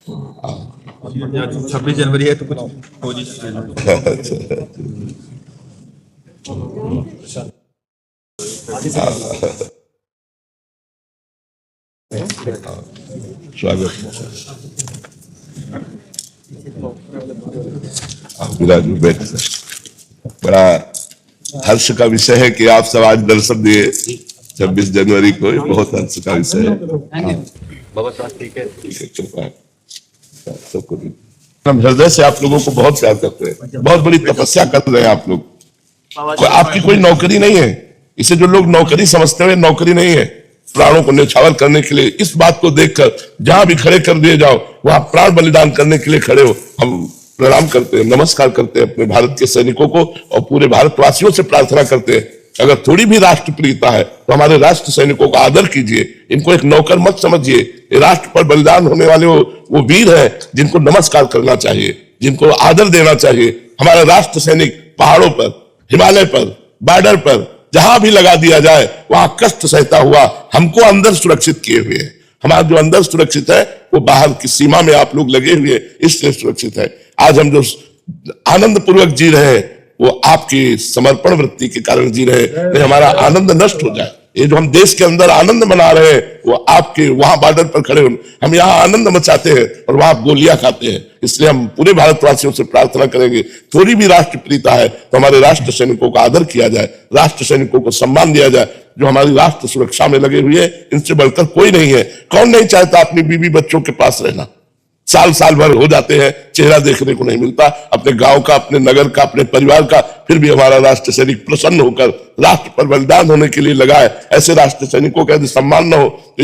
छब्बीस जनवरी है तो कुछ स्वागत। विराज में बैठ, बड़ा हर्ष का विषय है कि आप सब आज दर्शन दिए 26 जनवरी को। बहुत हर्ष का विषय है। ठीक है, कृपा सबको। हम हृदय से आप लोगों को बहुत प्यार करते हैं, बहुत बड़ी तपस्या कर रहे हैं आप लोग। आपकी कोई नौकरी नहीं है, इसे जो लोग नौकरी समझते हैं नौकरी नहीं है। प्राणों को न्यौछावर करने के लिए इस बात को देखकर जहां भी खड़े कर दिए जाओ वहां प्राण बलिदान करने के लिए खड़े हो। हम प्रणाम करते हैं, नमस्कार करते हैं अपने भारत के सैनिकों को और पूरे भारतवासियों से प्रार्थना करते हैं, अगर थोड़ी भी राष्ट्रप्रियता है तो हमारे राष्ट्र सैनिकों का आदर कीजिए। इनको एक नौकर मत समझिए। ये राष्ट्र पर बलिदान होने वाले वो वीर हैं जिनको नमस्कार करना चाहिए, जिनको आदर देना चाहिए। हमारा राष्ट्र सैनिक पहाड़ों पर, हिमालय पर, बॉर्डर पर जहां भी लगा दिया जाए वहां कष्ट सहता हुआ हमको अंदर सुरक्षित किए हुए है। हमारा जो अंदर सुरक्षित है वो बाहर की सीमा में आप लोग लगे हुए इसलिए सुरक्षित है। आज हम जो आनंद पूर्वक जी रहे हैं वो आपकी समर्पण वृत्ति के कारण जी रहे हैं। नहीं हमारा आनंद नष्ट हो जाए। ये जो हम देश के अंदर आनंद मना रहे हैं वो आपके वहां बॉर्डर पर खड़े हो, हम यहाँ आनंद मचाते हैं और वहां गोलियां खाते हैं। इसलिए हम पूरे भारतवासियों से प्रार्थना करेंगे, थोड़ी भी राष्ट्रप्रियता है तो हमारे राष्ट्र सैनिकों का आदर किया जाए, राष्ट्र सैनिकों को सम्मान दिया जाए जो हमारी राष्ट्र सुरक्षा में लगे हुए हैं। इनसे बढ़कर कोई नहीं है। कौन नहीं चाहता अपनी बीवी बच्चों के पास रहना? साल साल भर हो जाते हैं, चेहरा देखने को नहीं मिलता अपने गांव का, अपने नगर का, अपने परिवार का, फिर भी हमारा राष्ट्र सैनिक प्रसन्न होकर राष्ट्र पर बलिदान होने के लिए लगा है। ऐसे राष्ट्र सैनिकों का यदि सम्मान न हो तो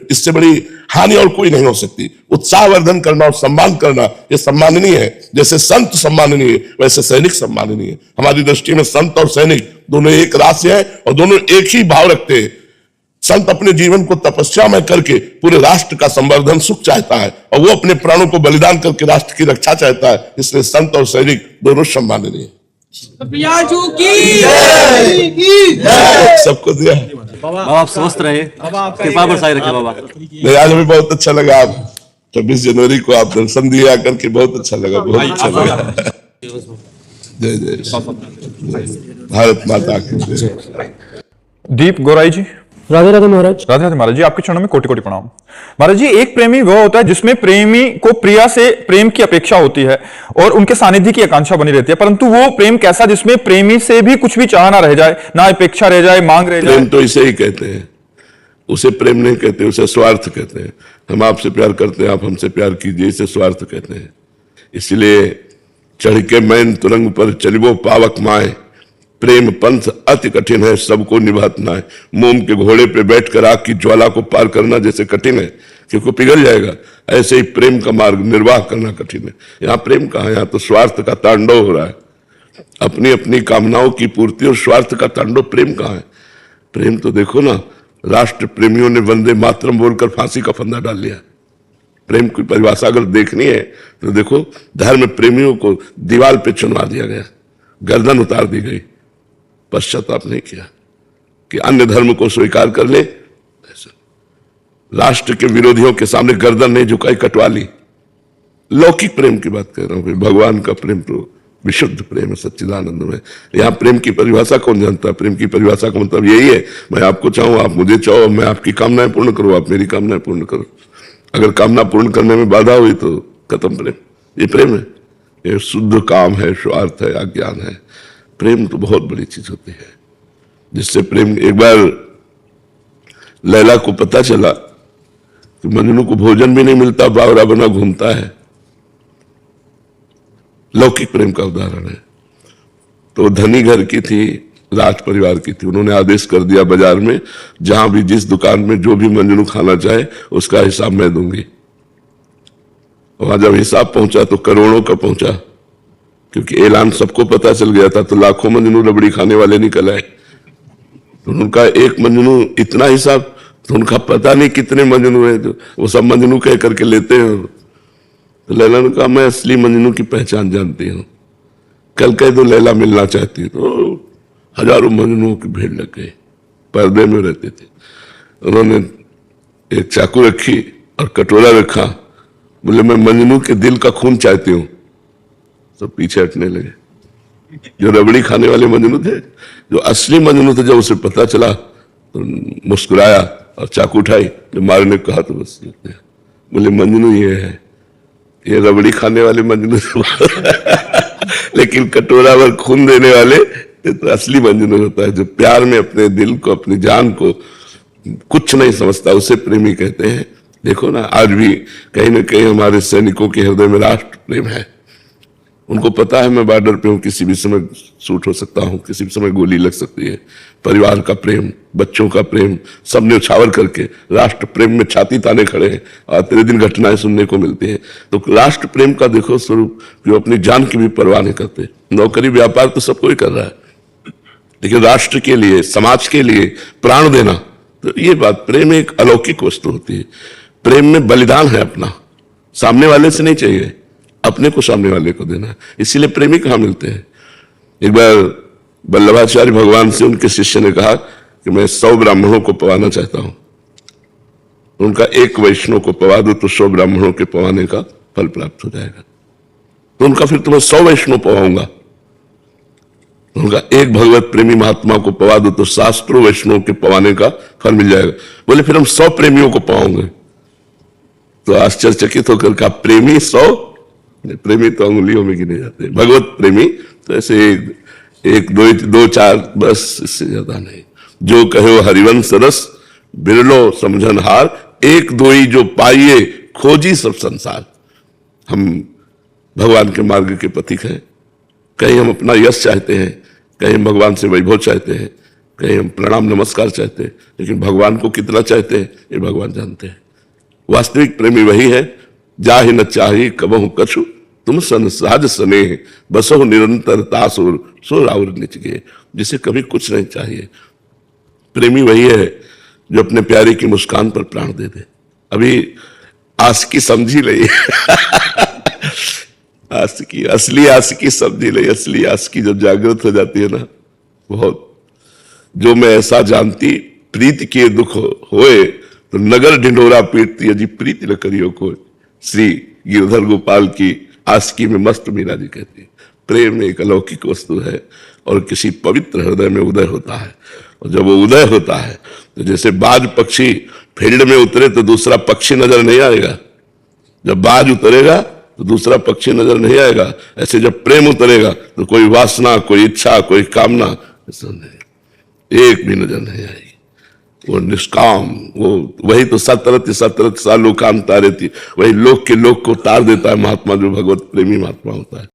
इससे बड़ी हानि और कोई नहीं हो सकती। उत्साहवर्धन करना और सम्मान करना यह सम्माननीय है। जैसे संत सम्माननीय है वैसे सैनिक सम्माननीय है। हमारी दृष्टि में संत और सैनिक दोनों एक राशि है और दोनों एक ही भाव रखते हैं। संत अपने जीवन को तपस्या में करके पूरे राष्ट्र का संवर्धन सुख चाहता है और वो अपने प्राणों को बलिदान करके राष्ट्र की रक्षा चाहता है। इसलिए संत और सैनिक दोनों सम्माननीय है। सबको दिया बाबा, आप स्वस्थ रहे, कृपा बरसाए रखे बाबा। नहीं, आज हमें बहुत अच्छा लगा। आप 26 जनवरी को आप दर्शन दिए आकर के, बहुत अच्छा लगा, बहुत अच्छा लगा। जय जय भारत माता की। दीप गोराई जी। राधे राधे महाराज। राधे राधे महाराज जी, आपके चरणों में कोटि कोटि प्रणाम। महाराज जी, एक प्रेमी वह होता है जिसमें प्रेमी को प्रिया से प्रेम की अपेक्षा होती है और उनके सानिध्य की आकांक्षा बनी रहती है, परंतु वो प्रेम कैसा जिसमें प्रेमी से भी कुछ भी चाह ना रह जाए, ना अपेक्षा रह जाए, मांग रह जाए। प्रेम तो इसे ही कहते हैं, उसे प्रेम नहीं कहते, उसे स्वार्थ कहते हैं। हम आपसे प्यार करते हैं, आप हमसे प्यार कीजिए, इसे स्वार्थ कहते हैं। इसलिए चढ़ के मैन तुरंग पर चलिबो पावक माए, प्रेम पंथ अति कठिन है सबको निभातना है। मोम के घोड़े पे बैठकर आग की ज्वाला को पार करना जैसे कठिन है क्योंकि पिघल जाएगा, ऐसे ही प्रेम का मार्ग निर्वाह करना कठिन है। यहाँ प्रेम कहाँ है? यहाँ तो स्वार्थ का तांडव हो रहा है। अपनी अपनी कामनाओं की पूर्ति और स्वार्थ का तांडव। प्रेम कहाँ है? प्रेम तो देखो ना, राष्ट्र प्रेमियों ने वंदे मातरम बोलकर फांसी का फंदा डाल लिया। प्रेम की परिभाषा अगर देखनी है तो देखो, धर्म प्रेमियों को दीवार पे चुनवा दिया गया, गर्दन उतार दी गई, पश्चाताप नहीं किया कि अन्य धर्म को स्वीकार कर ले। राष्ट्र के विरोधियों के सामने गर्दन नहीं झुकाई, कटवा ली। लौकिक प्रेम की बात कर रहा हूं, भगवान का प्रेम तो विशुद्ध प्रेम है, सच्चिदानंद में। यहाँ प्रेम की परिभाषा कौन जानता है? प्रेम की परिभाषा का मतलब यही है, मैं आपको चाहूं, आप मुझे चाहो, मैं आपकी कामनाएं पूर्ण करूं, आप मेरी कामनाएं पूर्ण करो। अगर कामना पूर्ण करने में बाधा हुई तो खत्म प्रेम। ये प्रेम है, ये शुद्ध काम है, स्वार्थ है, अज्ञान है। प्रेम तो बहुत बड़ी चीज होती है, जिससे प्रेम। एक बार लैला को पता चला कि मजनू को भोजन भी नहीं मिलता, बावरा बना घूमता है। लौकिक प्रेम का उदाहरण है। तो धनी घर की थी, राज परिवार की थी। उन्होंने आदेश कर दिया बाजार में जहां भी जिस दुकान में जो भी मंजनू खाना चाहे उसका हिसाब मैं दूंगी। वहां जब हिसाब पहुंचा तो करोड़ों का पहुंचा, क्योंकि ऐलान सबको पता चल गया था। तो लाखों मंजनू रबड़ी खाने वाले निकल आए। तो उनका एक मंजनू इतना हिसाब, तो उनका पता नहीं कितने मंजनू है, तो वो सब मंजनू कह करके लेते हैं। तो लैला ने कहा, मैं असली मंजनू की पहचान जानती हूँ, कल कह दो लैला मिलना चाहती है। तो हजारों मंजनुओं की भीड़ लग गई, पर्दे में रहते थे। उन्होंने एक चाकू रखी और कटोरा रखा, बोले मैं मजनू के दिल का खून चाहती हूं। सब पीछे हटने लगे। जो रबड़ी खाने वाले मजनू थे, जो असली मजनू थे, जब उसे पता चला तो मुस्कुराया और चाकू उठाई, जो मारने को कहा तो बस बोले मजनू ये है, ये रबड़ी खाने वाले मजनू लेकिन कटोरा भर खून देने वाले ये तो असली मजनू होता है, जो प्यार में अपने दिल को, अपनी जान को कुछ नहीं समझता, उसे प्रेमी कहते हैं। देखो ना, आज भी कहीं ना कहीं हमारे सैनिकों के हृदय में राष्ट्र प्रेम है। उनको पता है मैं बॉर्डर पे हूं, किसी भी समय शूट हो सकता हूं, किसी भी समय गोली लग सकती है। परिवार का प्रेम, बच्चों का प्रेम, सब न्यौछावर करके राष्ट्र प्रेम में छाती ताने खड़े हैं और तेरे दिन घटनाएं सुनने को मिलती हैं। तो राष्ट्र प्रेम का देखो स्वरूप, जो अपनी जान की भी परवाह नहीं करते। नौकरी व्यापार तो सब कोई कर रहा है, लेकिन राष्ट्र के लिए, समाज के लिए प्राण देना, तो ये बात प्रेम एक अलौकिक वस्तु होती है। प्रेम में बलिदान है अपना, सामने वाले से नहीं चाहिए, अपने को सामने वाले को देना है। इसीलिए प्रेमी कहां मिलते हैं। एक बार वल्लभाचार्य भगवान से उनके शिष्य ने कहा कि मैं 100 ब्राह्मणों को पवाना चाहता हूं। उनका एक वैष्णव को पवा दो तो 100 ब्राह्मणों के पवाने का फल प्राप्त हो जाएगा। तो उनका फिर तुम्हें 100 वैष्णव पवाऊंगा। उनका एक भगवत प्रेमी महात्मा को पवा दो तो शास्त्रों वैष्णव के पवाने का फल मिल जाएगा। बोले फिर हम 100 प्रेमियों को पवाओगे। तो आश्चर्यचकित होकर कहा प्रेमी 100? प्रेमी तो अंगुलियों में गिने जाते हैं, भगवत प्रेमी तो ऐसे एक दो चार, बस, इससे ज्यादा नहीं। जो कहो हरिवंश रस बिरलो समझनहार, एक दो ही जो पाइए खोजी सब संसार। हम भगवान के मार्ग के पथिक हैं। कहीं हम अपना यश चाहते हैं, कहीं हम भगवान से वैभव चाहते हैं, कहीं हम प्रणाम नमस्कार चाहते हैं, लेकिन भगवान को कितना चाहते हैं ये भगवान जानते हैं। वास्तविक प्रेमी वही है, जाहि न चाही कबहु कछु, तुम सन सहज स्नेह बसो निरंतर तासुर सो राउर निच गए, जिसे कभी कुछ नहीं चाहिए। प्रेमी वही है जो अपने प्यारे की मुस्कान पर प्राण दे दे। अभी आशिकी समझी नहीं आशिकी, असली आशिकी समझी नहीं। असली आशिकी जब जागृत हो जाती है ना, बहुत, जो मैं ऐसा जानती प्रीति के दुख होए तो नगर ढिंढोरा पीटती अजी प्रीति न करियो को। श्री गिरधर गोपाल की आशिकी में मस्त मीरा जी कहती है प्रेम एक अलौकिक वस्तु है और किसी पवित्र हृदय में उदय होता है। और जब वो उदय होता है तो जैसे बाज पक्षी फील्ड में उतरे तो दूसरा पक्षी नजर नहीं आएगा, जब बाज उतरेगा तो दूसरा पक्षी नजर नहीं आएगा, ऐसे जब प्रेम उतरेगा तो कोई वासना, कोई इच्छा, कोई कामना ऐसा नहीं, एक भी नजर नहीं आएगी। वो निष्काम, वो वही तो सतरत सा लोकांत तारे थी, वही लोक के लोक को तार देता है महात्मा, जो भगवत प्रेमी महात्मा होता है।